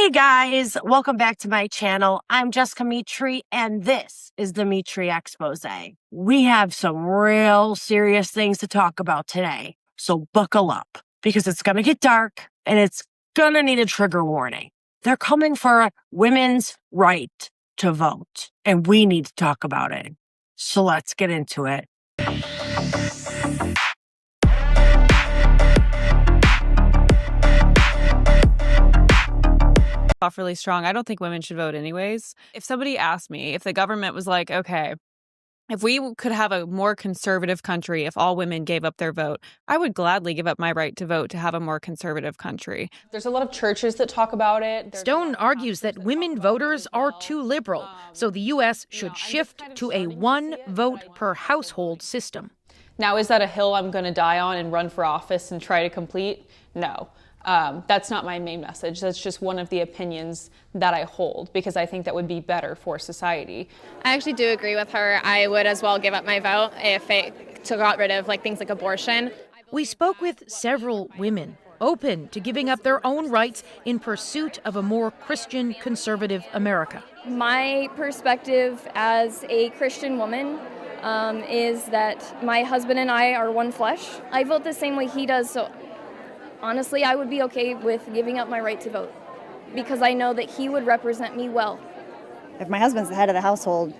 Hey guys, welcome back to my channel. I'm Jessica Mitri, and this is the Mitri Expose. We have some real serious things to talk about today, so buckle up because it's going to get dark and it's going to need a trigger warning. They're coming for women's right to vote, and we need to talk about it. So let's get into it. Off really strong. I don't think women should vote anyways. If somebody asked me, if the government was like, okay, if we could have a more conservative country, if all women gave up their vote, I would gladly give up my right to vote to have a more conservative country. There's a lot of churches that talk about it. Stone argues that women voters are too liberal, so the U.S. should shift to a one vote per household system. Now, is that a hill I'm going to die on and run for office and try to complete? No. That's not my main message. That's just one of the opinions that I hold because I think that would be better for society. I actually do agree with her. I would as well give up my vote if it got rid of things like abortion. We spoke with several women open to giving up their own rights in pursuit of a more Christian conservative America. My perspective as a Christian woman is that my husband and I are one flesh. I vote the same way he does, so honestly, I would be okay with giving up my right to vote because I know that he would represent me well. If my husband's the head of the household,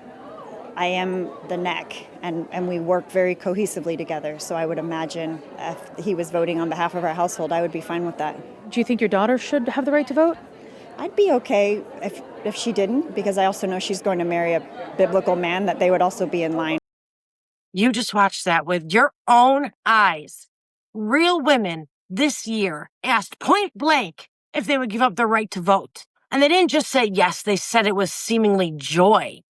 I am the neck, and we work very cohesively together. So I would imagine if he was voting on behalf of our household, I would be fine with that. Do you think your daughter should have the right to vote? I'd be okay if she didn't, because I also know she's going to marry a biblical man, that they would also be in line. You just watched that with your own eyes. Real women this year asked point blank if they would give up their right to vote. And they didn't just say yes, they said it was seemingly joy.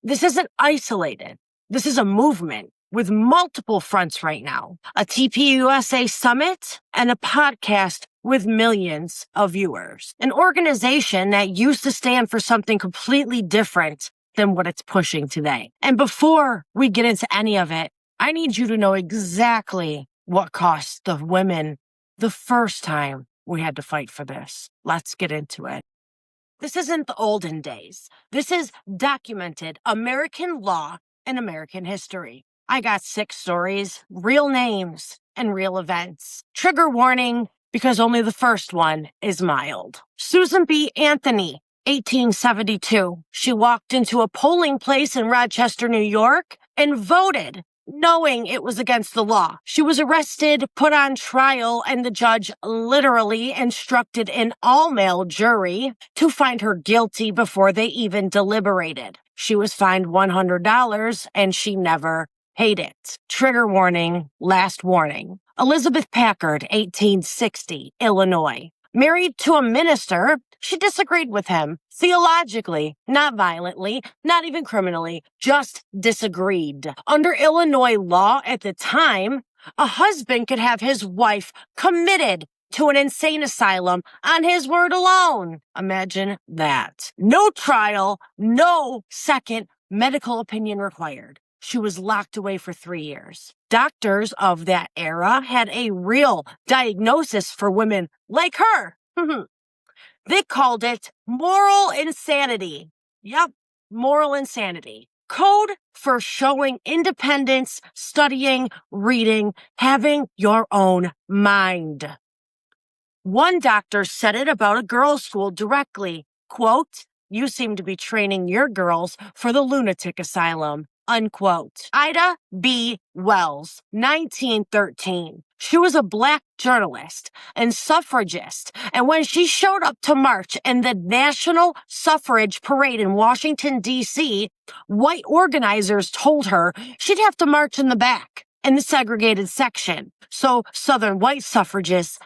This isn't isolated. This is a movement with multiple fronts right now. A TPUSA summit and a podcast with millions of viewers. An organization that used to stand for something completely different than what it's pushing today. And before we get into any of it, I need you to know exactly what cost the women the first time we had to fight for this. Let's get into it. This isn't the olden days. This is documented American law and American history. I got 6 stories, real names, and real events. Trigger warning, because only the first one is mild. Susan B. Anthony, 1872. She walked into a polling place in Rochester, New York, and voted, knowing it was against the law. She was arrested, put on trial, and the judge literally instructed an all-male jury to find her guilty before they even deliberated. She was fined $100, and she never paid it. Trigger warning, last warning. Elizabeth Packard, 1860, Illinois. Married to a minister, she disagreed with him theologically, not violently, not even criminally, just disagreed. Under Illinois law at the time, a husband could have his wife committed to an insane asylum on his word alone. Imagine that. No trial, no second medical opinion required. She was locked away for 3 years. Doctors of that era had a real diagnosis for women like her. They called it moral insanity. Yep, moral insanity. Code for showing independence, studying, reading, having your own mind. One doctor said it about a girls' school directly. Quote, "You seem to be training your girls for the lunatic asylum." Unquote. Ida B. Wells, 1913. She was a Black journalist and suffragist, and when she showed up to march in the National Suffrage Parade in Washington, D.C., white organizers told her she'd have to march in the back in the segregated section, so Southern white suffragists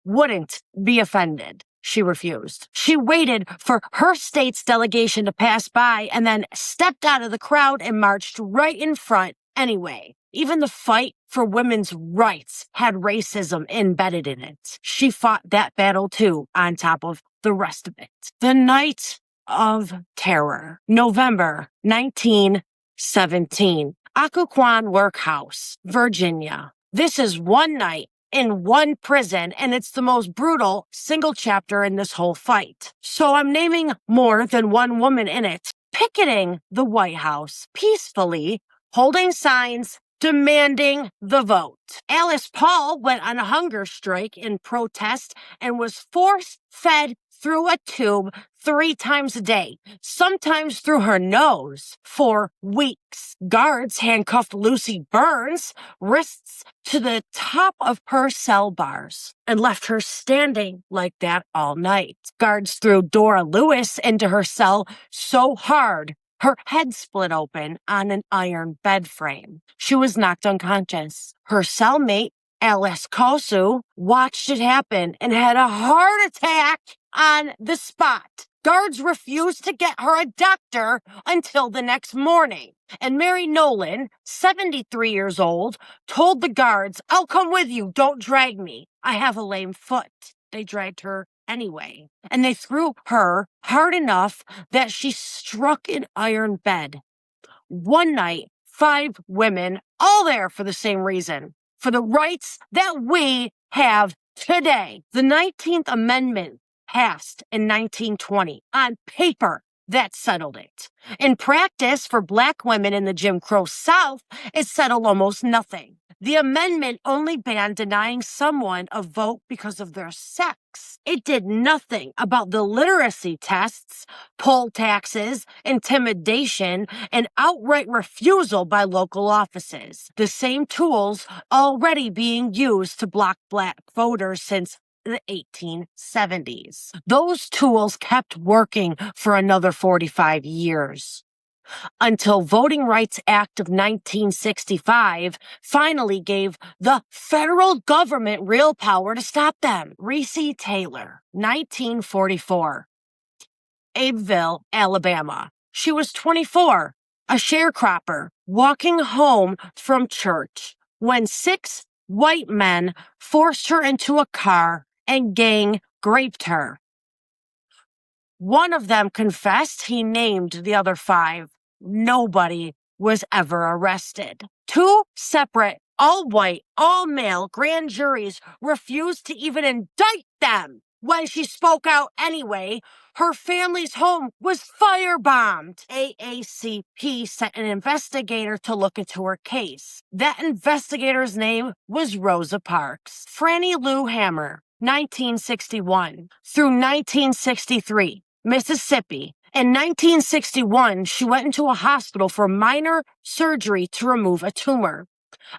wouldn't be offended. She refused. She waited for her state's delegation to pass by and then stepped out of the crowd and marched right in front anyway. Even the fight for women's rights had racism embedded in it. She fought that battle too, on top of the rest of it. The Night of Terror, November 1917, Occoquan Workhouse, Virginia. This is one night in one prison, and it's the most brutal single chapter in this whole fight. So I'm naming more than one woman in it, picketing the White House peacefully, holding signs, demanding the vote. Alice Paul went on a hunger strike in protest and was force-fed through a tube 3 times a day, sometimes through her nose, for weeks. Guards handcuffed Lucy Burns, wrists to the top of her cell bars, and left her standing like that all night. Guards threw Dora Lewis into her cell so hard her head split open on an iron bed frame. She was knocked unconscious. Her cellmate, Alice Kosu, watched it happen and had a heart attack on the spot. Guards refused to get her a doctor until the next morning. And Mary Nolan, 73 years old, told the guards, "I'll come with you, don't drag me. I have a lame foot." They dragged her anyway. And they threw her hard enough that she struck an iron bed. One night, 5 women, all there for the same reason, for the rights that we have today. The 19th Amendment passed in 1920. On paper, that settled it. In practice, for Black women in the Jim Crow South, it settled almost nothing. The amendment only banned denying someone a vote because of their sex. It did nothing about the literacy tests, poll taxes, intimidation, and outright refusal by local offices. The same tools already being used to block Black voters since the 1870s. Those tools kept working for another 45 years. Until Voting Rights Act of 1965 finally gave the federal government real power to stop them. Reese Taylor, 1944. Abbeville, Alabama. She was 24, a sharecropper, walking home from church when 6 white men forced her into a car and gang raped her. One of them confessed. He named the other 5. Nobody was ever arrested. 2 separate, all-white, all-male grand juries refused to even indict them. When she spoke out anyway, her family's home was firebombed. AACP sent an investigator to look into her case. That investigator's name was Rosa Parks. Franny Lou Hammer, 1961 through 1963, Mississippi. In 1961, she went into a hospital for minor surgery to remove a tumor.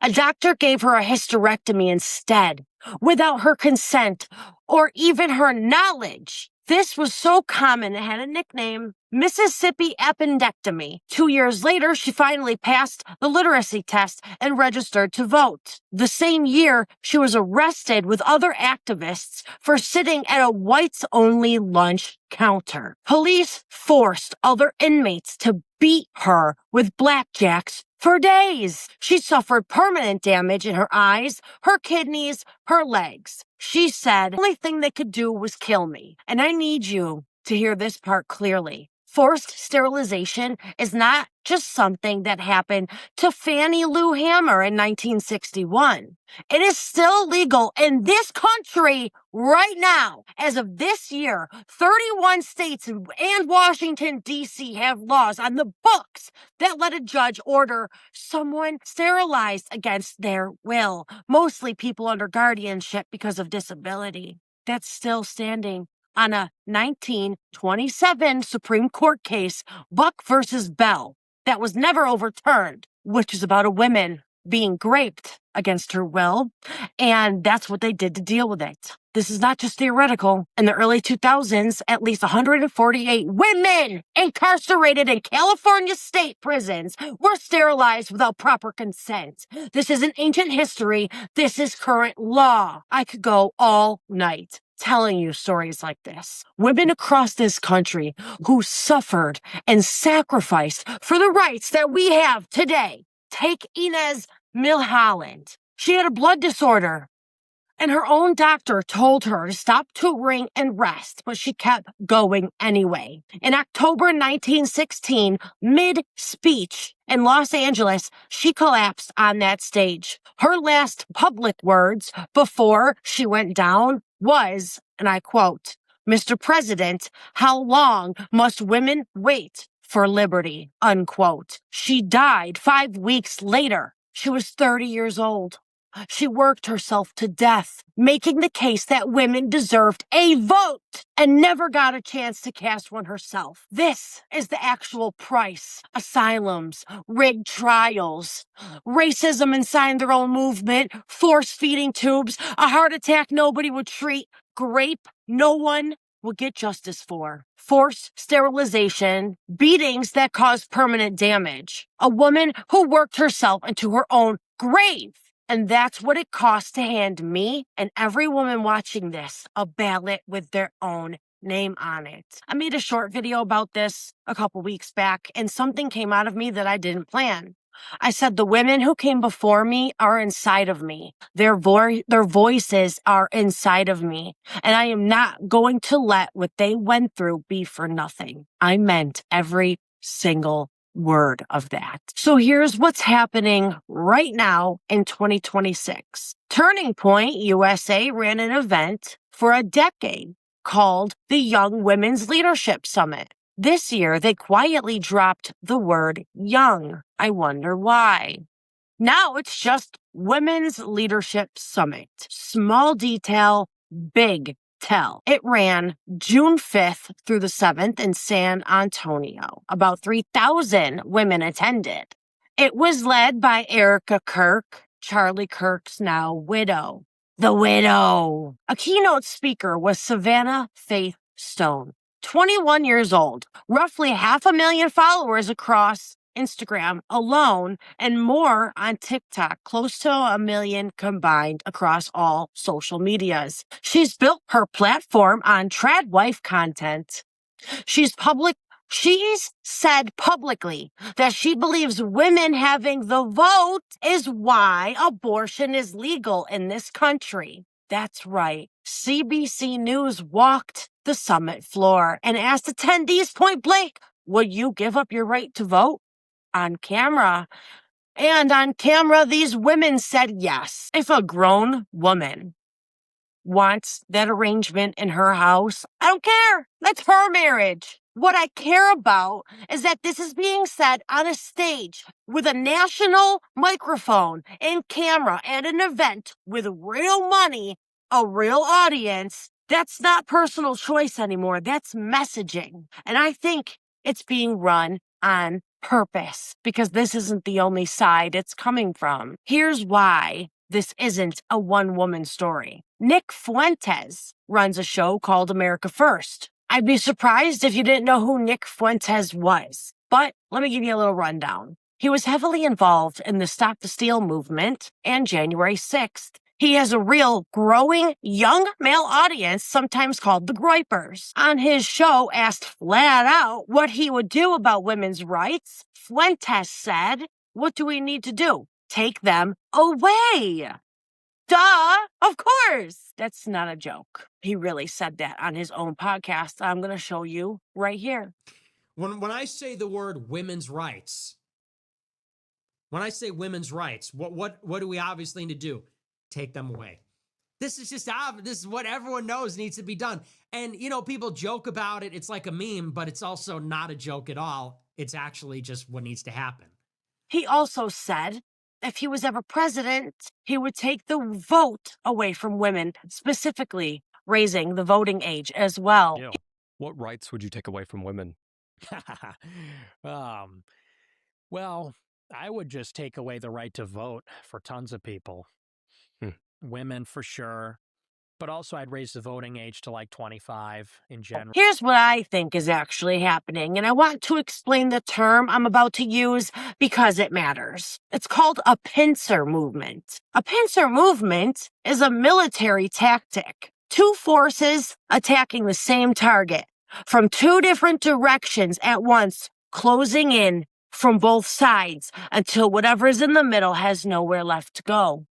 A doctor gave her a hysterectomy instead, without her consent or even her knowledge. This was so common it had a nickname, Mississippi appendectomy. 2 years later, she finally passed the literacy test and registered to vote. The same year, she was arrested with other activists for sitting at a whites-only lunch counter. Police forced other inmates to beat her with blackjacks for days. She suffered permanent damage in her eyes, her kidneys, her legs. She said, the only thing they could do was kill me. And I need you to hear this part clearly. Forced sterilization is not just something that happened to Fannie Lou Hammer in 1961. It is still legal in this country right now. As of this year, 31 states and Washington, D.C. have laws on the books that let a judge order someone sterilized against their will, mostly people under guardianship because of disability. That's still standing on a 1927 Supreme Court case, Buck versus Bell, that was never overturned, which is about a woman being raped against her will, and that's what they did to deal with it. This is not just theoretical. In the early 2000s, at least 148 women incarcerated in California state prisons were sterilized without proper consent. This isn't ancient history. This is current law. I could go all night telling you stories like this. Women across this country who suffered and sacrificed for the rights that we have today. Take Inez Milholland. She had a blood disorder, And her own doctor told her to stop tutoring and rest, but she kept going anyway. In October 1916, mid-speech in Los Angeles, she collapsed on that stage. Her last public words before she went down was, and I quote, "Mr. President, how long must women wait for liberty?" Unquote. She died 5 weeks later. She was 30 years old. She worked herself to death, making the case that women deserved a vote and never got a chance to cast one herself. This is the actual price. Asylums, rigged trials, racism inside their own movement, force-feeding tubes, a heart attack nobody would treat, grape no one will get justice for, forced sterilization, beatings that cause permanent damage, a woman who worked herself into her own grave. And that's what it costs to hand me and every woman watching this a ballot with their own name on it. I made a short video about this a couple weeks back, and something came out of me that I didn't plan. I said the women who came before me are inside of me. Their voices are inside of me, and I am not going to let what they went through be for nothing. I meant every single word of that. So here's what's happening right now in 2026. Turning Point USA ran an event for a decade called the Young Women's Leadership Summit. This year, they quietly dropped the word young. I wonder why. Now it's just Women's Leadership Summit. Small detail, big tell. It ran June 5th through the 7th in San Antonio. About 3,000 women attended. It was led by Erica Kirk, Charlie Kirk's now widow. The widow. A keynote speaker was Savannah Faith Stone, 21 years old, roughly 500,000 followers across Instagram alone, and more on TikTok, close to 1 million combined across all social medias. She's built her platform on trad wife content. She's said publicly that she believes women having the vote is why abortion is legal in this country. That's right. CBC News walked the summit floor and asked attendees point blank, would you give up your right to vote? On camera. And on camera, these women said yes. If a grown woman wants that arrangement in her house, I don't care. That's her marriage. What I care about is that this is being said on a stage with a national microphone and camera at an event with real money, a real audience. That's not personal choice anymore. That's messaging. And I think it's being run on purpose because this isn't the only side it's coming from. Here's why this isn't a one-woman story. Nick Fuentes runs a show called America First. I'd be surprised if you didn't know who Nick Fuentes was, but let me give you a little rundown. He was heavily involved in the Stop the Steal movement and January 6th. He has a real growing young male audience, sometimes called the Groypers. On his show, asked flat out what he would do about women's rights, Fuentes said, "What do we need to do? Take them away." Duh, of course. That's not a joke. He really said that on his own podcast. I'm going to show you right here. When I say the word women's rights, what do we obviously need to do? Take them away. This is just obvious. This is what everyone knows needs to be done. And, people joke about it. It's like a meme, but it's also not a joke at all. It's actually just what needs to happen. He also said if he was ever president, he would take the vote away from women, specifically raising the voting age as well. Yeah. What rights would you take away from women? Well, I would just take away the right to vote for tons of people. Women for sure. But also I'd raise the voting age to like 25 in general. Here's what I think is actually happening, and I want to explain the term I'm about to use because it matters. It's called a pincer movement. A pincer movement is a military tactic. Two forces attacking the same target from two different directions at once, closing in from both sides until whatever's in the middle has nowhere left to go.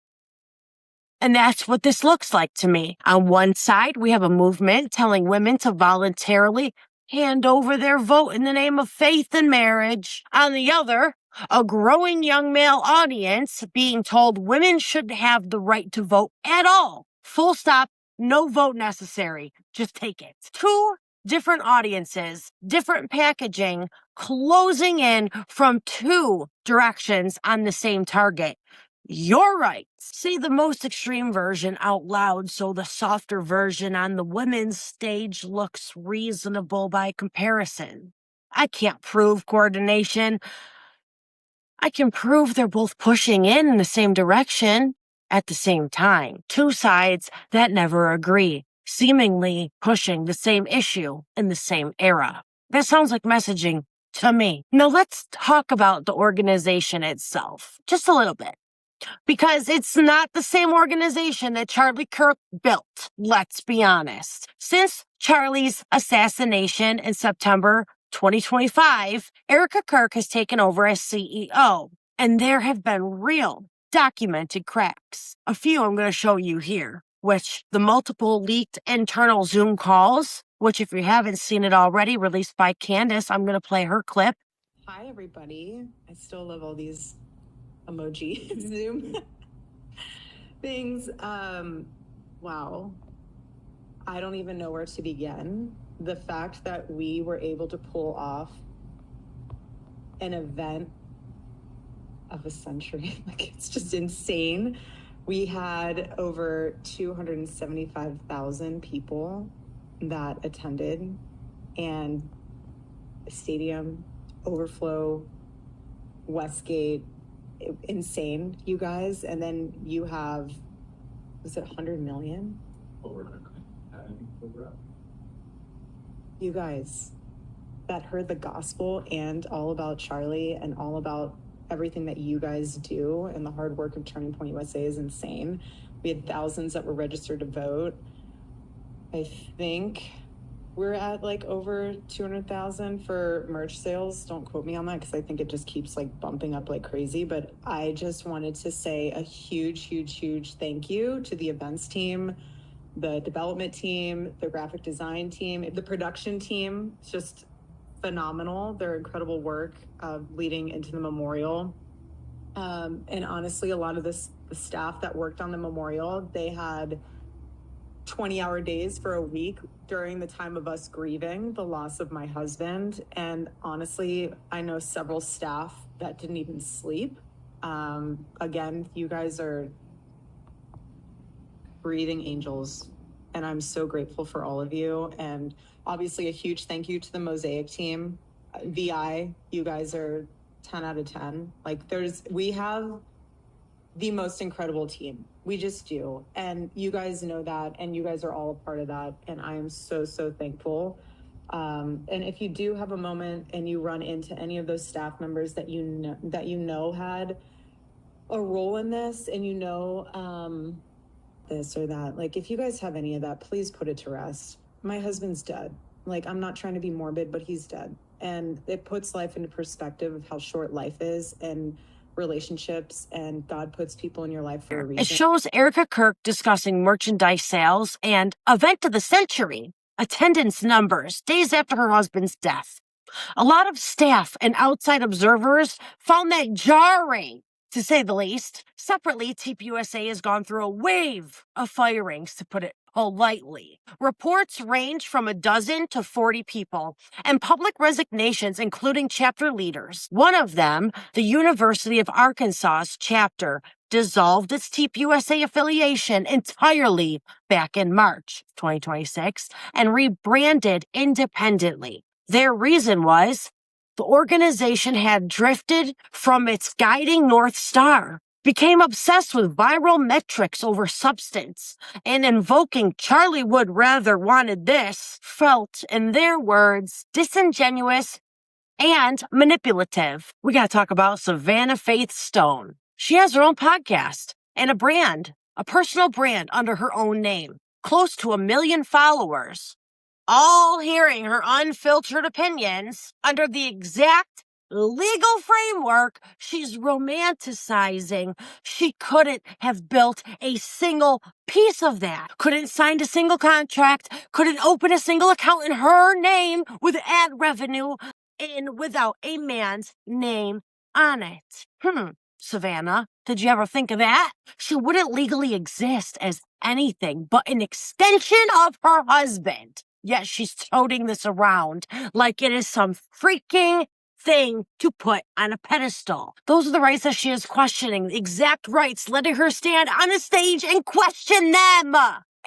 And that's what this looks like to me. On one side, we have a movement telling women to voluntarily hand over their vote in the name of faith and marriage. On the other, a growing young male audience being told women should have the right to vote at all. Full stop, no vote necessary. Just take it. Two different audiences, different packaging, closing in from two directions on the same target. Your rights. Say the most extreme version out loud so the softer version on the women's stage looks reasonable by comparison. I can't prove coordination. I can prove they're both pushing in the same direction at the same time. Two sides that never agree, seemingly pushing the same issue in the same era. That sounds like messaging to me. Now let's talk about the organization itself, just a little bit. Because it's not the same organization that Charlie Kirk built, let's be honest. Since Charlie's assassination in September 2025, Erica Kirk has taken over as CEO, and there have been real documented cracks. A few I'm going to show you here, which the multiple leaked internal Zoom calls, which if you haven't seen it already, released by Candace, I'm going to play her clip. Hi, everybody. I still love all these emoji Zoom things. Wow. I don't even know where to begin. The fact that we were able to pull off an event of a century, like it's just insane. We had over 275,000 people that attended, and stadium overflow, Westgate, insane, you guys. And then you have, was it 100 million? Over 100. You guys that heard the gospel and all about Charlie and all about everything that you guys do, and the hard work of Turning Point USA is insane. We had thousands that were registered to vote. I think we're at like over 200,000 for merch sales. Don't quote me on that because I think it just keeps like bumping up like crazy. But I just wanted to say a huge, huge, huge thank you to the events team, the development team, the graphic design team, the production team. It's just phenomenal. Their incredible work leading into the memorial. And honestly, a lot of the staff that worked on the memorial, they had 20-hour days for a week during the time of us grieving the loss of my husband. And honestly, I know several staff that didn't even sleep. Again, you guys are breathing angels, and I'm so grateful for all of you. And obviously a huge thank you to the Mosaic team. VI, you guys are 10 out of 10. Like we have the most incredible team. We just do. And you guys know that, and you guys are all a part of that. And I am so, so thankful. And if you do have a moment and you run into any of those staff members that you know had a role in this, and this or that, like if you guys have any of that, please put it to rest. My husband's dead. Like, I'm not trying to be morbid, but he's dead. And it puts life into perspective of how short life is, and relationships, and God puts people in your life for a reason. It shows Erica Kirk discussing merchandise sales and event of the century, attendance numbers days after her husband's death. A lot of staff and outside observers found that jarring, to say the least. Separately, TPUSA has gone through a wave of firings, to put it politely. Reports range from 12 to 40 people, and public resignations, including chapter leaders. One of them, the University of Arkansas's chapter, dissolved its TPUSA affiliation entirely back in March 2026 and rebranded independently. Their reason was the organization had drifted from its guiding North Star, became obsessed with viral metrics over substance, and invoking Charlie would rather wanted this, felt, in their words, disingenuous and manipulative. We got to talk about Savannah Faith Stone. She has her own podcast and a personal brand under her own name, close to 1 million followers, all hearing her unfiltered opinions under the exact legal framework she's romanticizing, she couldn't have built a single piece of that. Couldn't sign a single contract, couldn't open a single account in her name with ad revenue in without a man's name on it. Savannah, did you ever think of that? She wouldn't legally exist as anything but an extension of her husband. Yet she's toting this around like it is some freaking thing to put on a pedestal. Those are the rights that she is questioning, the exact rights, letting her stand on a stage and question them.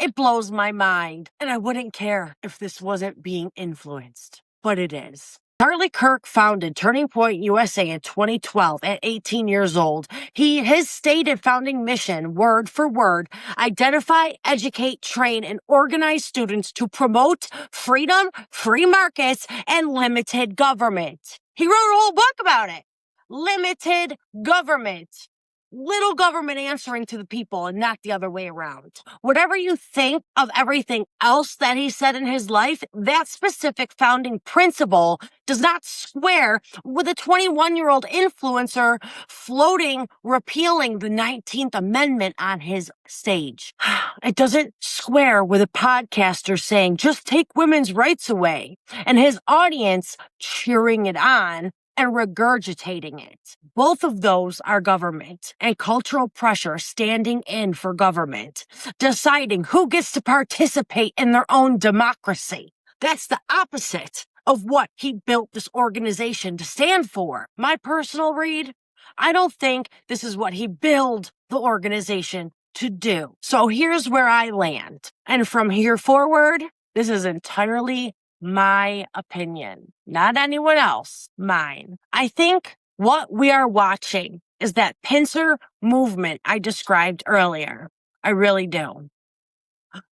It blows my mind, and I wouldn't care if this wasn't being influenced, but it is. Charlie Kirk founded Turning Point USA in 2012 at 18 years old. His stated founding mission, word for word, identify, educate, train, and organize students to promote freedom, free markets, and limited government. He wrote a whole book about it. Limited government. Little government answering to the people and not the other way around. Whatever you think of everything else that he said in his life, that specific founding principle does not square with a 21-year-old influencer floating, repealing the 19th Amendment on his stage. It doesn't square with a podcaster saying, just take women's rights away, and his audience cheering it on and regurgitating it. Both of those are government and cultural pressure standing in for government, deciding who gets to participate in their own democracy. That's the opposite of what he built this organization to stand for. My personal read, I don't think this is what he built the organization to do. So here's where I land. And from here forward, this is entirely my opinion, not anyone else, mine. I think what we are watching is that pincer movement I described earlier. I really do.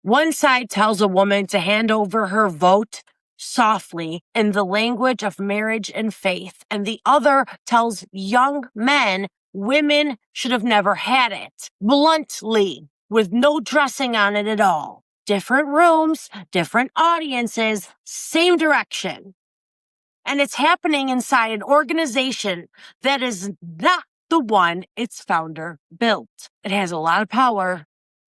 One side tells a woman to hand over her vote softly in the language of marriage and faith, and the other tells young men women should have never had it, bluntly, with no dressing on it at all. Different rooms, different audiences, same direction. And it's happening inside an organization that is not the one its founder built. It has a lot of power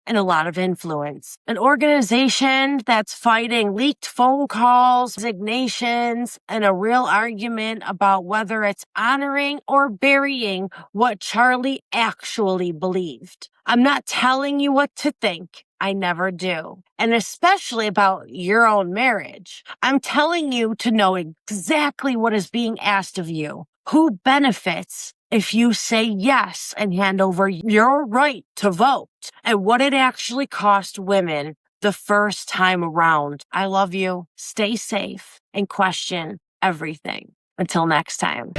and a lot of influence. An organization that's fighting leaked phone calls, resignations, and a real argument about whether it's honoring or burying what Charlie actually believed. I'm not telling you what to think. I never do. And especially about your own marriage. I'm telling you to know exactly what is being asked of you. Who benefits if you say yes and hand over your right to vote, and what it actually cost women the first time around. I love you. Stay safe and question everything. Until next time.